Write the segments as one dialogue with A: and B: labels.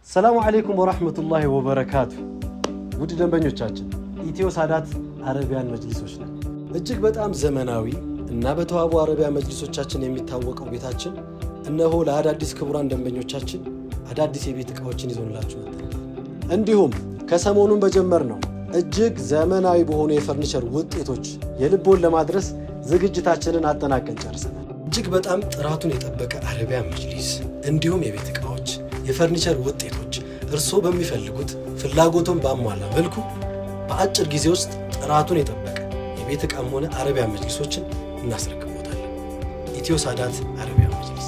A: السلام عليكم ورحمة الله وبركاته ውድ ደንበኞቻችን ኢትዮ ሳዳት አረቢያን መጅሊሶች ነን እጅግ በጣም ዘመናዊ እና በተዋቡ አረቢያን መጅሊሶቻችን የሚታወቀው ቤታችን እነሆ ለአዳዲስ ክቡራን ደንበኞቻችን አዳዲስ የቤት ዕቃዎችን ይዞላችሁ መጥተናል እንዲሁም ከሰሞኑን በጀመርነው እጅግ ዘመናዊ በሆኑ የፈርኒቸር ውጤቶች የልቦን ለማድረስ ዝግጅታችንን አጠናቀን ጨርሰናል እጅግ በጣም ጥራቱን የጠበቀ አረቢያን መጅሊስ እንዲሁም የቤት ዕቃዎች የፈርኒቸር ውጤቶች እርሶ በሚፈልጉት ፍላጎቱን ባሟላ መልኩ በአጭር ጊዜ ውስጥ ጥራቱን የጠበቀ የቤት ዕቃም ሆነ አረቢያን መጅሊሶችን እናስረክቦታለን ኢትዮ ሳዳት አረቢያን መጅሊስ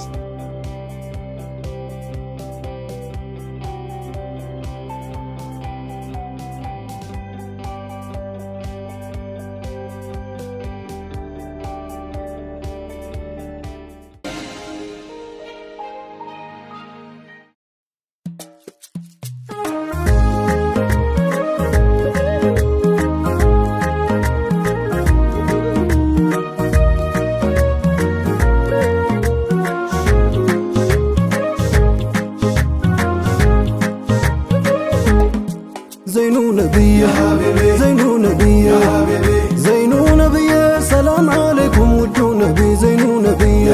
B: زينو نبي سلام عليكم ودو نبي زينو نبي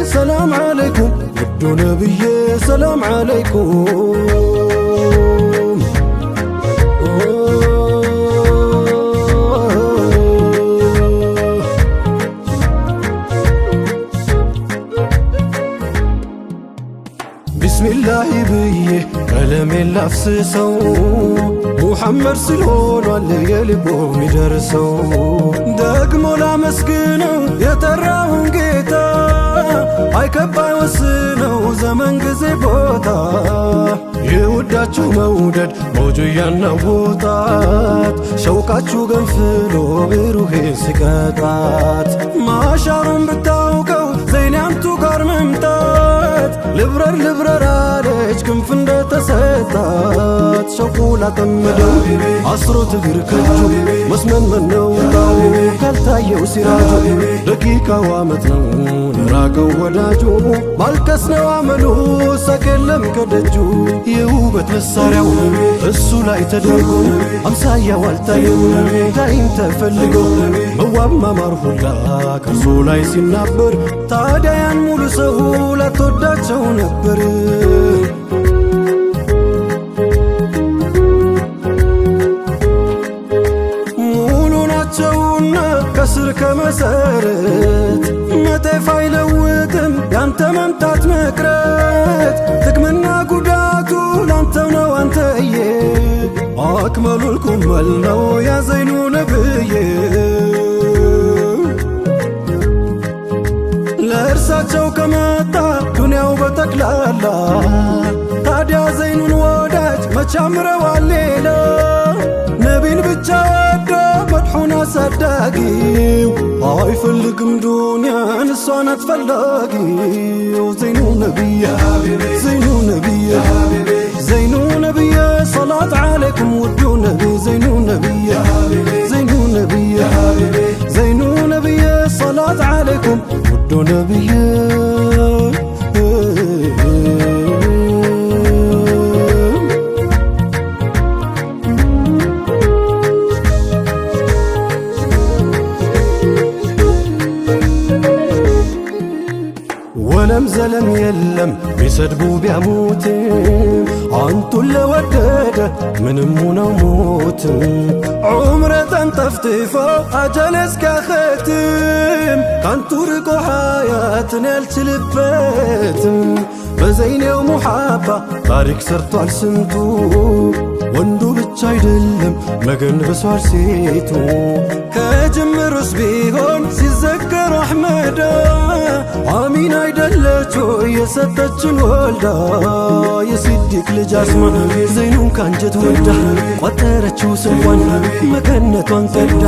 B: سلام عليكم ودو نبي سلام عليكم بسم الله بيه قلم اللفسسو محمد سلون واللي يلبو مدرسو دقمو لا مسكنو يتراون قيتا هاي كباي وسنو زمن قزي بوتا يوداتشو مودد موجو ينوطات شوقاتشو قنفلو بروحي سكاتات ما شارون بتاوكو زيني عمتو قرممتات لبرر عليك كم فندة تسيطات شوقولا تمدو عصرو تقركجو مسمن منو طاو كالتايو سراجو دقيقة وامتنو نراقو وداجو بالكسنا وعملو ساكلم كدجو يهوبت مساريو السو لا يتدرقو امسايا والتايو دايم تفلقو مواب ما مرفولا كرسو لا يسنابر تاديان مولو سهولة توداتشو نبر مولو ناتشونا كسر كمسارت متى فايلوتم يانت ممتات مكرت تكمنا قداتو لانتونا وانتايه أكملوا الكمل نو يا زينو نبيه لارساتشو كماتا دنياو بتكلالا تاديا زينون وداج ما تشامروا الليلة نبين بتشادا مدحونا صداقيو هاي فلقم دنيا نسوانا تفلاقيو زينو نبيه زينو نبيه صلاة عليكم ودو نبي زينو نبيه صلاة عليكم ودو نبيه ولم زلم يلم بيسدبو بيموتم عنتو اللي ودده من امونا موتم عمره تنطفتفو اجل اسكا ختم كانتو رقو حياتنا التلبتم بزيني ومحابة تاريخ سرطو عالسنتو وندو بتشا يدلم مقن بسوار سيتو كجمروس بيهون سيزكر احمدا آمين አይደለችው የሰጠችን ወልዳ የሲዲቅ ልጅ አስማን ዘይኑን ካንጀት ወልዳ ቆጠረችው ስሟን መከነቷን ቀዳ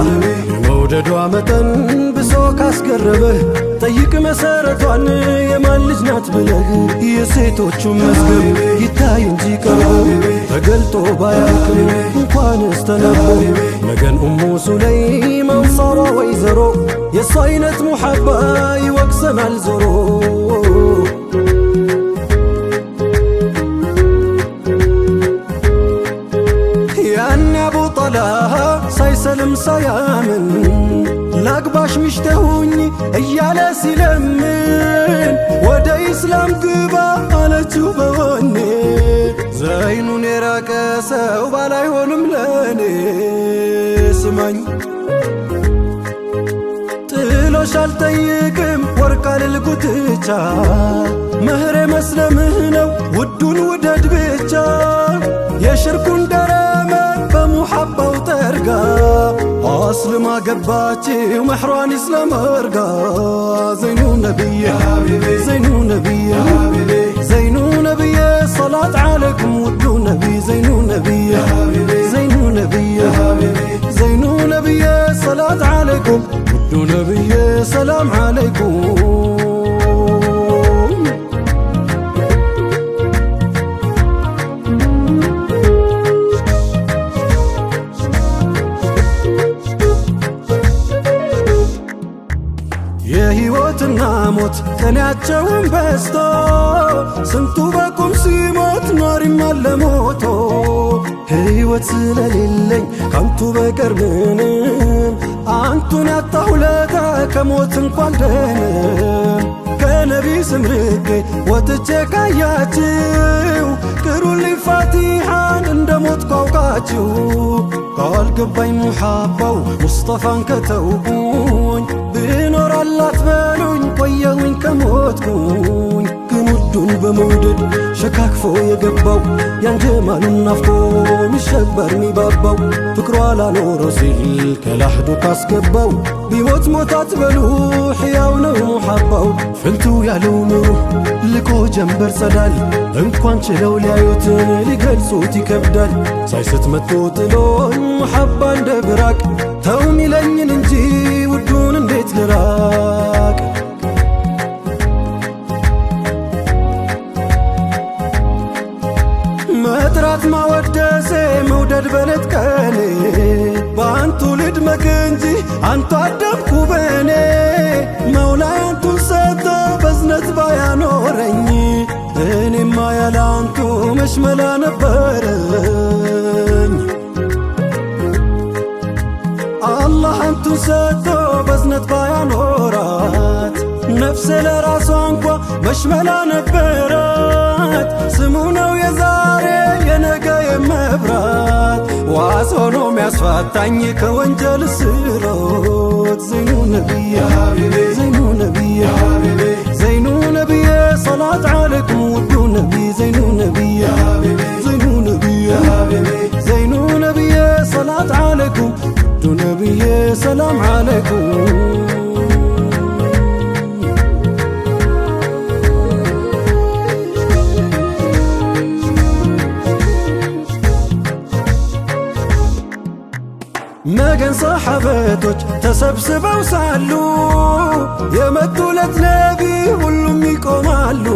B: መውደዷ መጠን ብሳ ካስገረመህ ጠይቅ መሰረቷን የማን ልጅ ናት ብለህ የሴቶቹ መዝገብ ይታይ እንጂ ቀርቦ ተገልጦ ባያልቅም እንኳንስ ተነቦ መገን ኡሙ ሱለይም አንሳሯ ወይዘሮ የሷ አይነት ሙሐባ ይወቅሰናል ዞሮ ሳይሰልም ሳያምን ላግባሽ ሚሽተሁኝ እያለ ሲለምን ወደ ኢስላም ግባ አለችው በወኔ ዘይኑን የራቀ ሰው ባላይሆንም ለኔ ስማኝ ጥሎሽ አልጠይቅም ወርቅ አልልጉትቻ መህሬ መስለምህ ነው ውዱን ውደድ ብቻ የሽርኩን ደረመ በሙሐባው ጠርጋ አስልማ ገባችው መሕሯን ኢስላም አርጋ ዘይኑ ነቢየ ዘይኑ ነቢየ ዘይኑ ነቢየ ሰላት ዓለይኩም ውዱ ነቢ ዘይኑ ነቢየ ዘይኑ ነቢየ ዘይኑ ነቢየ ሰላት ዓለይኩም ውዱ ነቢየ ሰላም ዓለይኩም የሕይወትና ሞት ቀንያቸውን በስቶ ስንቱ በቁም ሲሞት ኗሪም አለ ሞቶ ሕይወት ስለሌለኝ ካንቱ በቀር ምንም አንቱን ያጣሁ ለታ ከሞት እንኳን ደንም ከነቢ ስም ርቄ ወጥቼ ካያችሁ ቅሩልኝ ፋቲሓን እንደ ሞት ቋውቃችሁ ካልገባኝ ሙሐባው ሙስጠፋን ከተውኩኝ ብኖር አላት በሉኝ ቆየሁኝ ከሞትኩኝ ግን ውዱን በመውደድ ሸካክፎ የገባው ያን ጀማሉን ናፍቆ ሚሸበር ሚባባው ፍቅሯ ላኖረው ሲል ከላሕዱ ካስገባው ቢሞት ሞት አትበሉ ሕያው ነው ሙሐባው ፍልቱ ያለው ኑሩ ልቆ ጀንበር ጸዳል እንኳን ችለው ሊያዩት ሊገልጹት ይከብዳል ሳይስት መጥቶ ጥሎኝ ሙሐባ እንደ ብራቅ ተው ሚለኝን እንጂ ውዱን እንዴት ልራቅ መጥራት ማወደሴ መውደድ በለት ቀኔ በአንቱ ልድመቅ እንጂ አንቱ አደብኩ በኔ መውላይ አንቱን ሰጥቶ በዝነት ባያኖረኝ እኔማ ያለ አንቱ መሽመላ ነበረኝ አላህ አንቱን ሰጥቶ በዝነት ባያኖራት ነፍሴ ለራሷ እንኳ መሽመላ ነበራት ስሙ ነው የዛሬ የነገ የመብራት ዋስ ሆኖ ሚያስፋታኝ ከወንጀል ስሮት ዘይኑ ነቢየ ዘይኑ ነቢየ ዘይኑ ነቢየ ሰላት ዓለይኩም ውዱ ነቢ ዘይኑ ነቢየ ዘይኑ ነቢየ ዘይኑ ነቢየ ሰላት ዓለይኩም ውዱ ነቢየ ሰላም ዓለይኩም መገን ሰሓበቶች ተሰብስበው ሳሉ የመጡለት ነቢ ሁሉም ይቆማሉ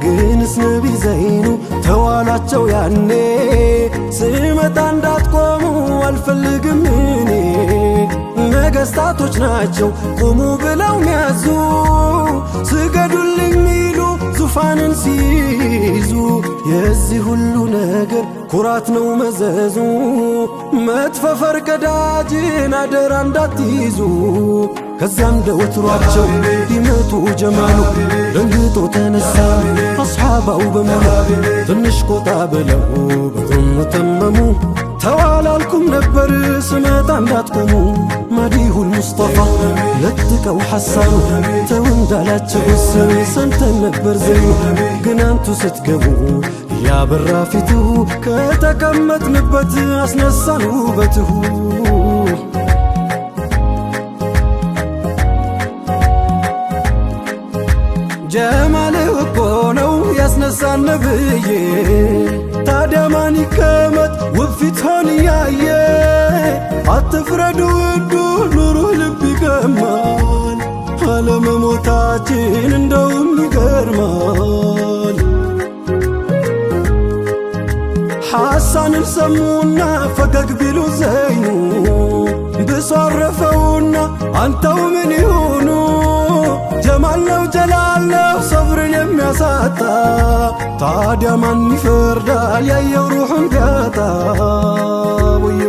B: ግንስ ነቢ ዘይኑ ተዋላቸው ያኔ ስመጣ እንዳትቆሙ አልፈልግም እኔ ነገስታቶች ናቸው ቁሙ ብለው ሚያዙ ስገዱልኝ ሚሉ ዙፋንን ሲይዙ የዚህ ሁሉ ነገር ኩራት ነው መዘዙ መጥፎ ፈርቀዳጅን አደራ እንዳትይዙ ከዚያም ደወትሯቸው ቢመቱ ጀማሉ ደንግጦ ተነሳ አስሓባው በሙሉ ትንሽ ቆጣ ብለው በጎኑ ተመሙ ተዋላልኩም ነበር ስመጣ እንዳትቆሙ መዲሁል ሙስጠፋ ለጥቀው ሐሳኑ ተው እንዳላቸውስ ሰምተን ነበር ዘይኑ ግን አንቱ ስትገቡ ያበራ ፊትሁ ከተቀመጥንበት አስነሳን ውበትሁ ጀማልህ እኮ ነው ያስነሳን ነብዬ ታዲያ ማን ይቀመጥ ውብ ፊትሆን እያየ አትፍረዱ ውዱ ኑሮ ልብ ይገማል አለመሞታችን እንደውም ይገርማል ሐሳንን ሰሙና ፈገግ ቢሉ ዘይኑ ብሶ አረፈውና አንተው ምን ይሆኑ ጀማል ነው ጀላል ነው ሰብርን የሚያሳጣ ታዲያ ማን ይፈርዳል ያየው ሩሑን ቢያጣ ውይ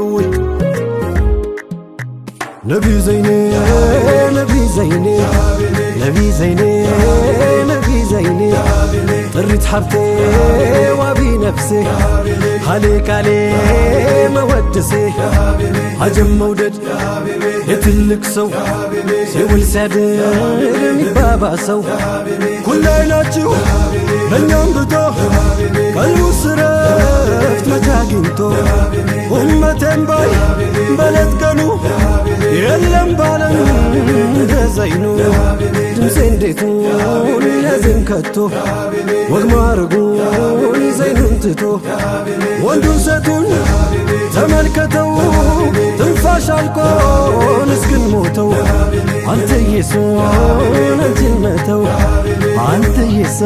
B: ነቢ ዘይኔ ነቢ ዘይኔ ነቢ ዘይኔ ነቢ ዘይኔ ጥሪት ሐብቴ ዋቢ ነፍሴ عليك عليه مودسي عجم مودد يتلك سو سيول سادر بابا سو كل عيناتو من يوم بتو قلبو سرفت مجاقينتو أمتين باي بلد كانو يلم بالن دزينو دمسين ديتون لازم كتو وغمارقون زينون تتو ወንዱን ሴቱን ተመልከተው ትንፋሽ አልቆን እስክንሞተው አንተ ኢየሱስ አንቺን መተው አንተ ኢየሱስ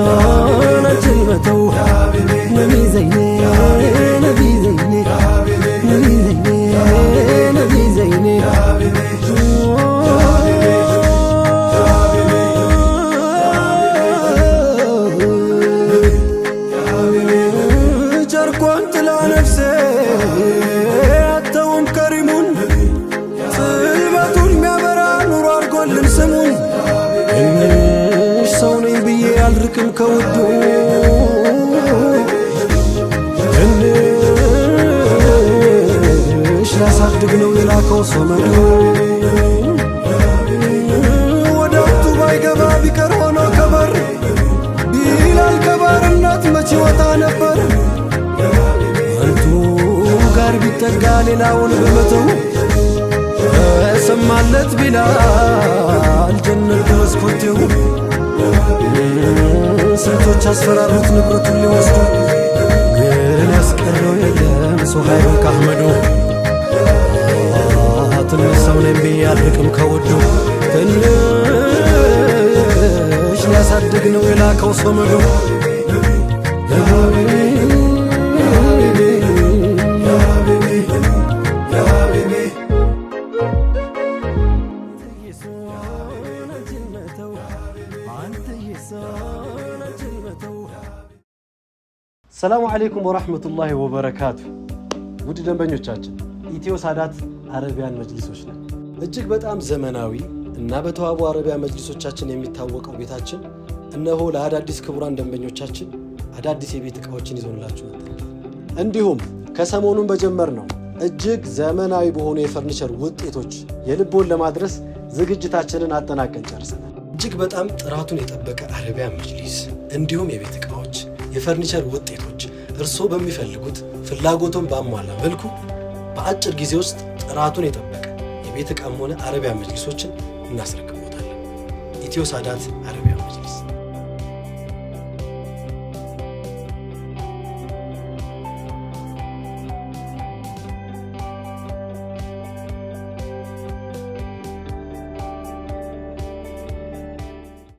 B: አንቺን መተው ነቢ ዘይኔ ነቢ ዘይኔ ነቢ ዘይኔ ነቢ ዘይኔ አልርቅም ከውዱ ትንሽ ላሳድግ ነው የላከው ሰመዱ ወደ አንቱ ባይገባ ቢቀር ሆኖ ከበር ቢላል ከባርነት መች ወጣ ነበር አንቱ ጋር ቢጠጋ ሌላውን በመተው ሰማለት ቢላል ጀነት መስኮቴው ስንቶች አስፈራሩት ንብረቱን ሊወስዱ ግን ያስቀረው የለም ሱሃይብ ከአህመዱ ትንሽ ሰው ነኝ ብዬ አልርቅም ከውዱ ትንሽ ሊያሳድግ ነው የላከው ሰመዱ
A: ሰላሙ አለይኩም ወራህመቱላሂ ወበረካቱ። ውድ ደንበኞቻችን ኢትዮ ሳዳት አረቢያን መጅሊሶች ነን። እጅግ በጣም ዘመናዊ እና በተዋቡ አረቢያ መጅሊሶቻችን የሚታወቀው ቤታችን እነሆ ለአዳዲስ ክቡራን ደንበኞቻችን አዳዲስ የቤት ዕቃዎችን ይዞንላችሁ መጥተናል። እንዲሁም ከሰሞኑን በጀመርነው እጅግ ዘመናዊ በሆኑ የፈርኒቸር ውጤቶች የልቦን ለማድረስ ዝግጅታችንን አጠናቀን ጨርሰናል። እጅግ በጣም ጥራቱን የጠበቀ አረቢያን መጅሊስ እንዲሁም የቤት ዕቃዎች የፈርኒቸር ውጤቶች እርስዎ በሚፈልጉት ፍላጎቶን ባሟላ መልኩ በአጭር ጊዜ ውስጥ ጥራቱን የጠበቀ የቤት ዕቃም ሆነ አረቢያን መጅሊሶችን እናስረክቦታለን። ኢትዮ ሳዳት አረቢያ